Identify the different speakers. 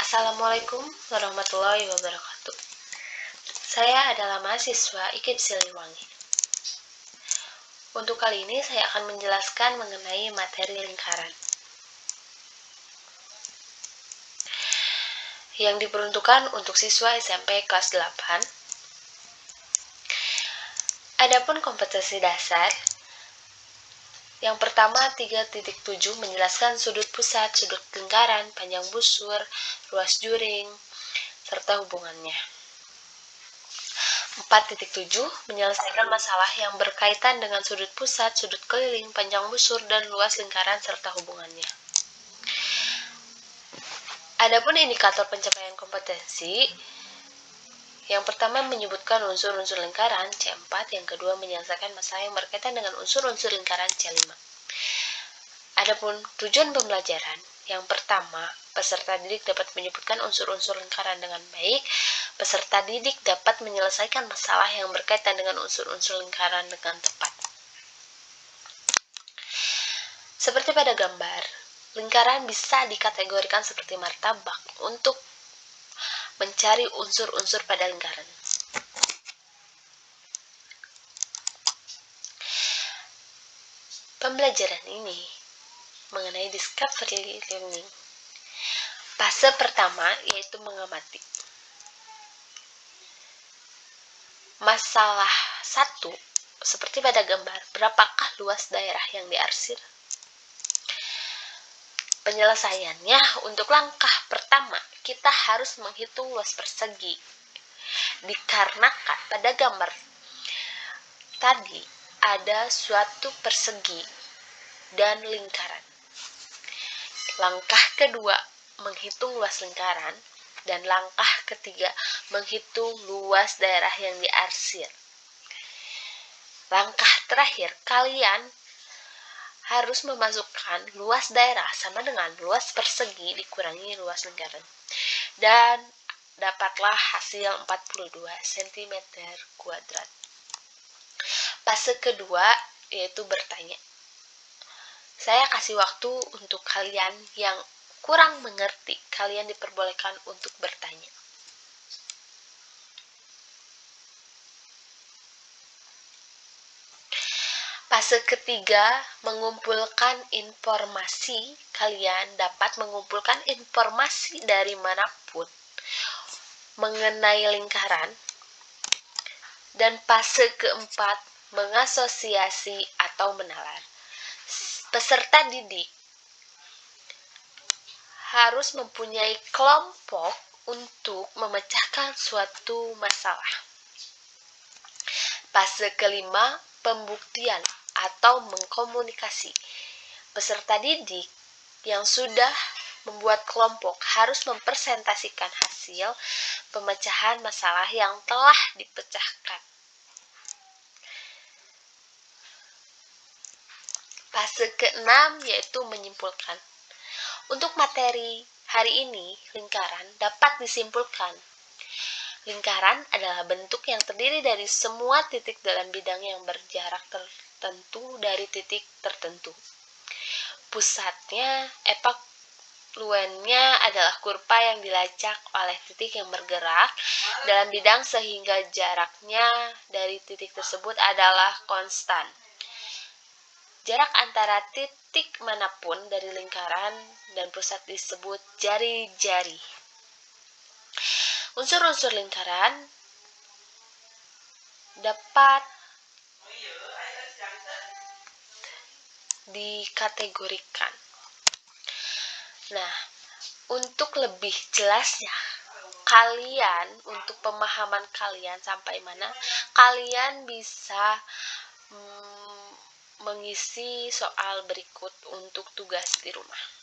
Speaker 1: Assalamualaikum warahmatullahi wabarakatuh. Saya adalah mahasiswa IKIP Siliwangi. Untuk kali ini saya akan menjelaskan mengenai materi lingkaran yang diperuntukkan untuk siswa SMP kelas 8. Adapun kompetensi dasar, yang pertama 3.7 menjelaskan sudut pusat, sudut lingkaran, panjang busur, ruas juring, serta hubungannya. 4.7 menyelesaikan masalah yang berkaitan dengan sudut pusat, sudut keliling, panjang busur, dan luas lingkaran serta hubungannya. Adapun indikator pencapaian kompetensi, yang pertama menyebutkan unsur-unsur lingkaran C4, yang kedua menyelesaikan masalah yang berkaitan dengan unsur-unsur lingkaran C5. Adapun tujuan pembelajaran, yang pertama, peserta didik dapat menyebutkan unsur-unsur lingkaran dengan baik. Peserta didik dapat menyelesaikan masalah yang berkaitan dengan unsur-unsur lingkaran dengan tepat. Seperti pada gambar, lingkaran bisa dikategorikan seperti martabak untuk mencari unsur-unsur pada lingkaran. Pembelajaran ini mengenai discovery learning. Fase pertama yaitu mengamati. Masalah 1, seperti pada gambar, berapakah luas daerah yang diarsir? Penyelesaiannya, untuk langkah pertama, kita harus menghitung luas persegi. Dikarenakan pada gambar tadi ada suatu persegi dan lingkaran. Langkah kedua, menghitung luas lingkaran. Dan langkah ketiga, menghitung luas daerah yang diarsir. Langkah terakhir, kalian harus memasukkan luas daerah sama dengan luas persegi dikurangi luas lingkaran. Dan dapatlah hasil 42 cm². Fase kedua yaitu bertanya. Saya kasih waktu untuk kalian yang kurang mengerti, kalian diperbolehkan untuk bertanya. Fase ketiga, mengumpulkan informasi. Kalian dapat mengumpulkan informasi dari manapun mengenai lingkaran. Dan fase keempat, mengasosiasi atau menalar. Peserta didik harus mempunyai kelompok untuk memecahkan suatu masalah. Fase kelima, pembuktian atau mengkomunikasi. Peserta didik yang sudah membuat kelompok harus mempresentasikan hasil pemecahan masalah yang telah dipecahkan. Fase keenam yaitu menyimpulkan. Untuk materi hari ini, lingkaran dapat disimpulkan. Lingkaran adalah bentuk yang terdiri dari semua titik dalam bidang yang berjarak tertentu dari titik tertentu. Pusatnya, epafluennya adalah kurva yang dilacak oleh titik yang bergerak dalam bidang sehingga jaraknya dari titik tersebut adalah konstan. Jarak antara titik manapun dari lingkaran dan pusat disebut jari-jari. Unsur-unsur lingkaran dapat dikategorikan. Nah, untuk lebih jelasnya, untuk pemahaman kalian sampai mana, kalian bisa mengisi soal berikut untuk tugas di rumah.